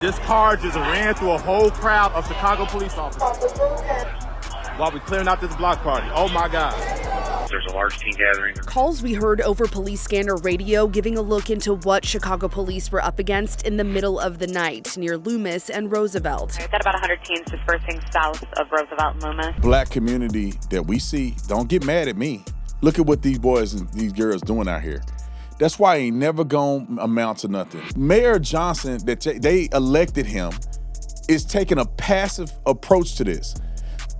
This car just ran through a whole crowd of Chicago police officers while we clearing out this block party. Oh my God. There's a large teen gathering. Calls we heard over police scanner radio giving a look into what Chicago police were up against in the middle of the night near Loomis and Roosevelt. We've got about 100 teens dispersing south of Roosevelt and Loomis. Black community that we see, don't get mad at me. Look at what these boys and these girls doing out here. That's why he ain't never gonna amount to nothing. Mayor Johnson, that they elected him, is taking a passive approach to this.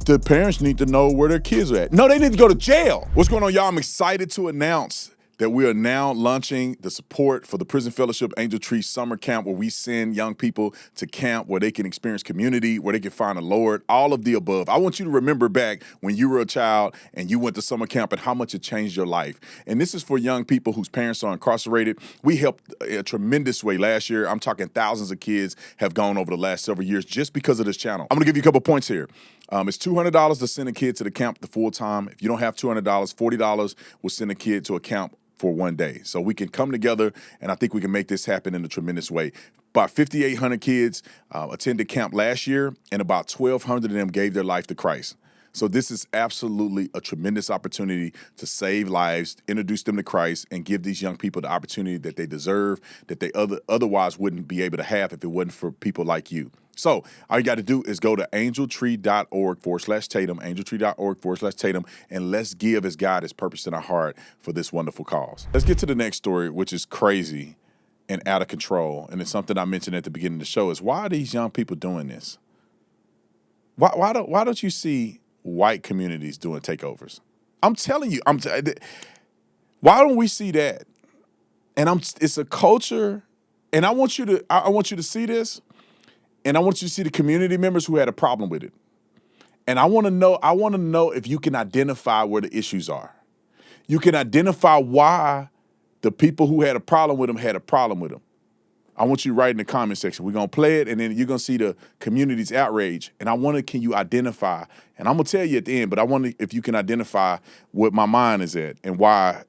The parents need to know where their kids are at. No, they need to go to jail. What's going on, y'all? I'm excited to announce that we are now launching the support for the Prison Fellowship Angel Tree Summer Camp, where we send young people to camp where they can experience community, where they can find the Lord, all of the above. I want you to remember back when you were a child and you went to summer camp and how much it changed your life. And this is for young people whose parents are incarcerated. We helped a tremendous way last year. I'm talking thousands of kids have gone over the last several years just because of this channel. I'm gonna give you a couple points here. It's $200 to send a kid to the camp the full time. If you don't have $200, $40 will send a kid to a camp for one day. So we can come together, and I think we can make this happen in a tremendous way. About 5,800 kids attended camp last year, and about 1,200 of them gave their life to Christ. So this is absolutely a tremendous opportunity to save lives, introduce them to Christ, and give these young people the opportunity that they deserve, that they otherwise wouldn't be able to have if it wasn't for people like you. So all you got to do is go to angeltree.org/Tatum, angeltree.org/Tatum, and let's give as God has purposed in our heart for this wonderful cause. Let's get to the next story, which is crazy and out of control. And it's something I mentioned at the beginning of the show is, why are these young people doing this? Why don't you see white communities doing takeovers? I'm telling you, why don't we see that? And it's a culture, and I want you to see this. And I want you to see the community members who had a problem with it. And I want to know if you can identify where the issues are. You can identify why the people who had a problem with them had a problem with them. I want you to write in the comment section. We're going to play it, and then you're going to see the community's outrage. And can you identify? And I'm going to tell you at the end, but I wonder if you can identify what my mind is at and why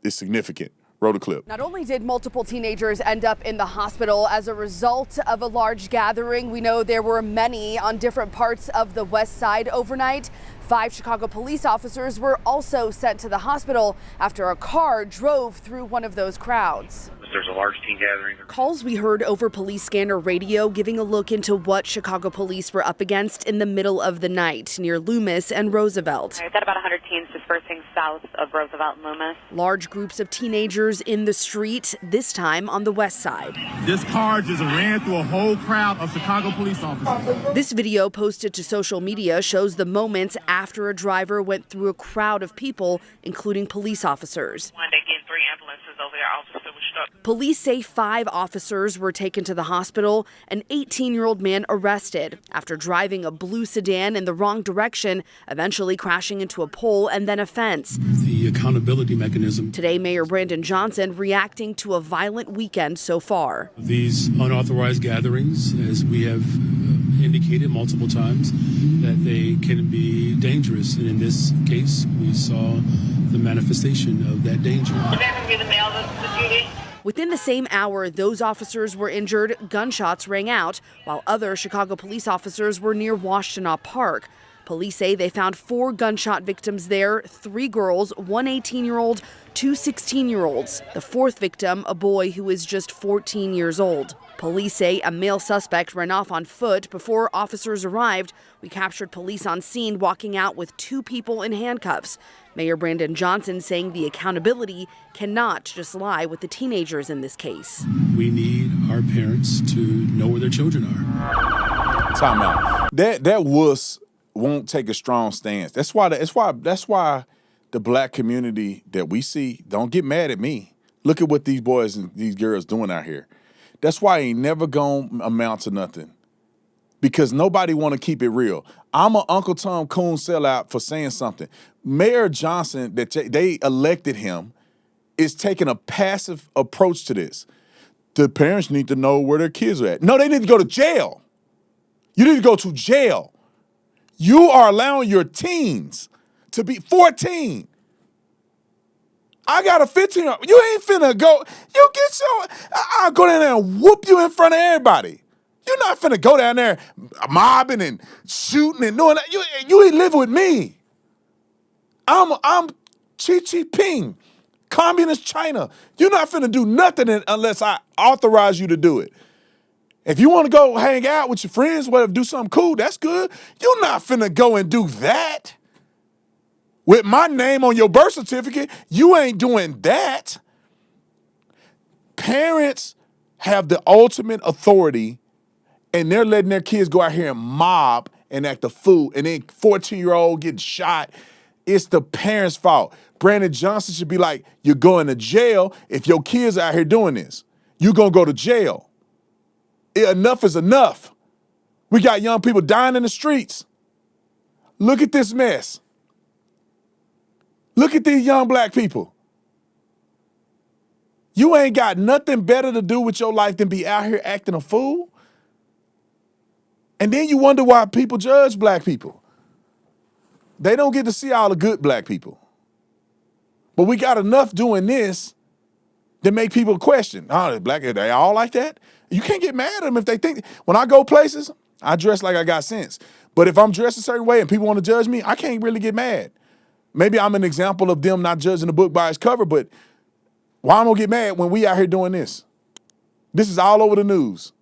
it's significant. Roll the clip. Not only did multiple teenagers end up in the hospital as a result of a large gathering, we know there were many on different parts of the west side overnight. 5 Chicago police officers were also sent to the hospital after a car drove through one of those crowds. There's a large teen gathering. Calls we heard over police scanner radio giving a look into what Chicago police were up against in the middle of the night near Loomis and Roosevelt. We've got about 100 teens dispersing south of Roosevelt and Loomis. Large groups of teenagers in the street, this time on the west side. This car just ran through a whole crowd of Chicago police officers. This video posted to social media shows the moments after a driver went through a crowd of people, including police officers. They get 3 ambulances over there. Officer was struck. Police say 5 officers were taken to the hospital. An 18-year-old man arrested after driving a blue sedan in the wrong direction, eventually crashing into a pole and then a fence. The accountability mechanism. Today, Mayor Brandon Johnson reacting to a violent weekend so far. These unauthorized gatherings, as we have indicated multiple times, that they can be dangerous. And in this case, we saw the manifestation of that danger. Within the same hour, those officers were injured, gunshots rang out, while other Chicago police officers were near Washtenaw Park. Police say they found 4 gunshot victims there, 3 girls, 1 18-year-old, 2 16-year-olds. The 4th victim, a boy who is just 14 years old. Police say a male suspect ran off on foot before officers arrived. We captured police on scene walking out with 2 people in handcuffs. Mayor Brandon Johnson saying the accountability cannot just lie with the teenagers in this case. We need our parents to know where their children are. Time out. That wuss won't take a strong stance. That's why the black community that we see, don't get mad at me. Look at what these boys and these girls doing out here. That's why he ain't never gonna amount to nothing. Because nobody want to keep it real. I'm an Uncle Tom Coon sellout for saying something. Mayor Johnson, that they elected him, is taking a passive approach to this. The parents need to know where their kids are at. No, they need to go to jail. You need to go to jail. You are allowing your teens to be 14. I got a 15-year-old. You ain't finna go. You get your, I'll go down there and whoop you in front of everybody. You're not finna go down there mobbing and shooting and doing that. You ain't living with me. I'm Xi Jinping, communist China. You're not finna do nothing unless I authorize you to do it. If you want to go hang out with your friends, whatever, do something cool, that's good. You're not finna go and do that. With my name on your birth certificate, you ain't doing that. Parents have the ultimate authority, and they're letting their kids go out here and mob and act a fool, and then 14-year-old getting shot. It's the parents' fault. Brandon Johnson should be like, you're going to jail if your kids are out here doing this. You're going to go to jail. Enough is enough. We got young people dying in the streets. Look at this mess. Look at these young black people. You ain't got nothing better to do with your life than be out here acting a fool. And then you wonder why people judge black people. They don't get to see all the good black people. But we got enough doing this to make people question, oh, black, are they all like that? You can't get mad at them if they think. When I go places, I dress like I got sense. But if I'm dressed a certain way and people want to judge me, I can't really get mad. Maybe I'm an example of them not judging the book by its cover, but why am I gonna get mad when we out here doing this? This is all over the news.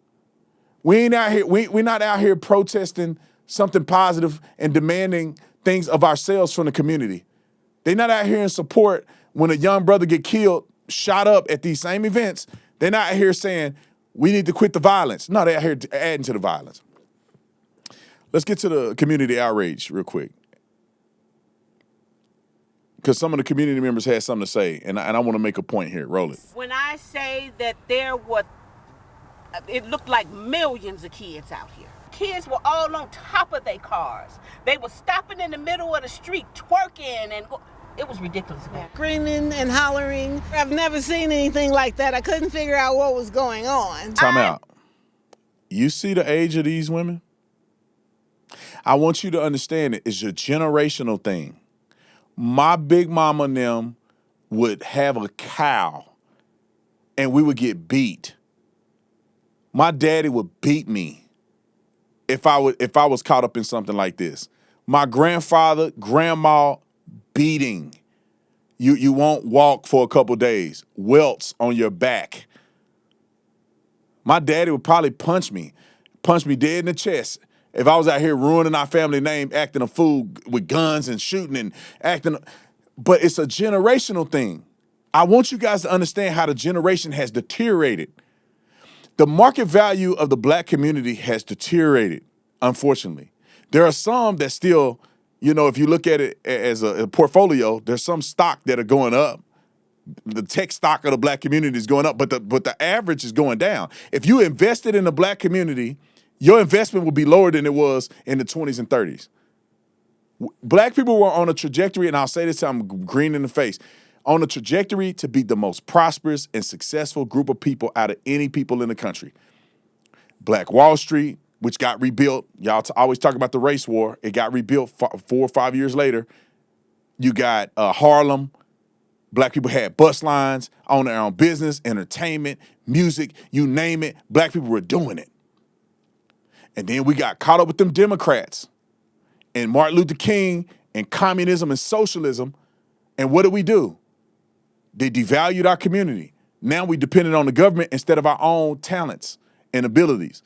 We ain't out here, we're not out here protesting something positive and demanding things of ourselves from the community. They're not out here in support when a young brother get killed, shot up at these same events. They're not out here saying, we need to quit the violence. No, they're out here adding to the violence. Let's get to the community outrage real quick. Because some of the community members had something to say, and I want to make a point here. Roll it. When I say that there were, it looked like millions of kids out here. Kids were all on top of their cars. They were stopping in the middle of the street, twerking, and it was ridiculous, man. Screaming and hollering. I've never seen anything like that. I couldn't figure out what was going on. Time out. You see the age of these women? I want you to understand it's a generational thing. My big mama and them would have a cow and we would get beat. My daddy would beat me if I was caught up in something like this. My grandfather, grandma, beating. You won't walk for a couple days. Welts on your back. My daddy would probably punch me dead in the chest. If I was out here ruining our family name, acting a fool with guns and shooting and acting, but it's a generational thing. I want you guys to understand how the generation has deteriorated. The market value of the black community has deteriorated, unfortunately. There are some that still, if you look at it as a portfolio, there's some stock that are going up. The tech stock of the black community is going up, but the average is going down. If you invested in the black community, your investment would be lower than it was in the 20s and 30s. Black people were on a trajectory, and I'll say this till I'm green in the face, on a trajectory to be the most prosperous and successful group of people out of any people in the country. Black Wall Street, which got rebuilt. Y'all always talk about the race war. It got rebuilt 4 or 5 years later. You got Harlem. Black people had bus lines, owned their own business, entertainment, music, you name it. Black people were doing it. And then we got caught up with them Democrats and Martin Luther King and communism and socialism. And what do? They devalued our community. Now we depended on the government instead of our own talents and abilities.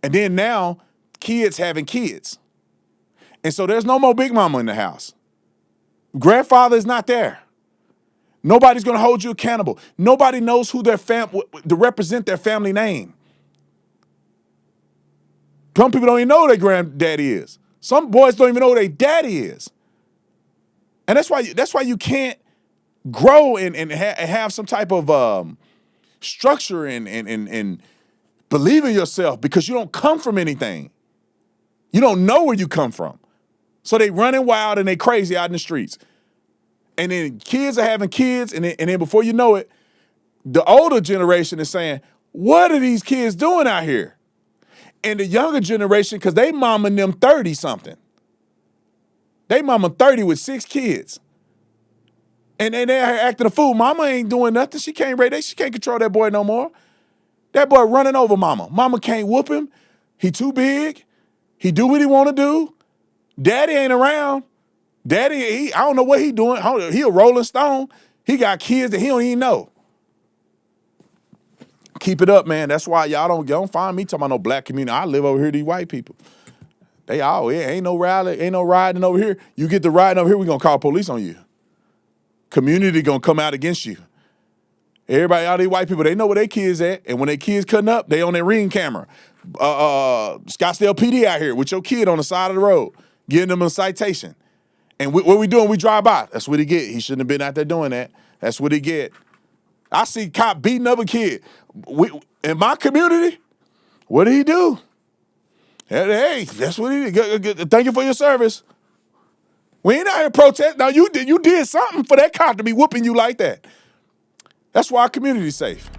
And then now kids having kids. And so there's no more big mama in the house. Grandfather is not there. Nobody's going to hold you accountable. Nobody knows who to represent their family name. Some people don't even know who their granddaddy is. Some boys don't even know who their daddy is. And that's why you can't grow and have some type of structure and believe in yourself because you don't come from anything. You don't know where you come from. So they running wild and they crazy out in the streets. And then kids are having kids, and then before you know it, the older generation is saying, what are these kids doing out here? And the younger generation, because they mama and them 30-something. They mama 30 with 6 kids. And they're acting a fool. Mama ain't doing nothing. She can't control that boy no more. That boy running over mama. Mama can't whoop him. He too big. He do what he want to do. Daddy ain't around. Daddy, I don't know what he doing. He a Rolling Stone. He got kids that he don't even know. Keep it up, man. That's why y'all don't find me talking about no black community. I live over here, these white people. They all, ain't no rally, ain't no riding over here. You get the riding over here, we gonna call police on you. Community gonna come out against you. Everybody, all these white people, they know where their kids at, and when their kids cutting up, they on their Ring camera. Scottsdale PD out here with your kid on the side of the road, giving them a citation. And what we doing? We drive by. That's what he get. He shouldn't have been out there doing that. That's what he get. I see cop beating up a kid. In my community, what did he do? Hey, that's what he did. Thank you for your service. We ain't out here protest. Now you did something for that cop to be whooping you like that. That's why our community's safe.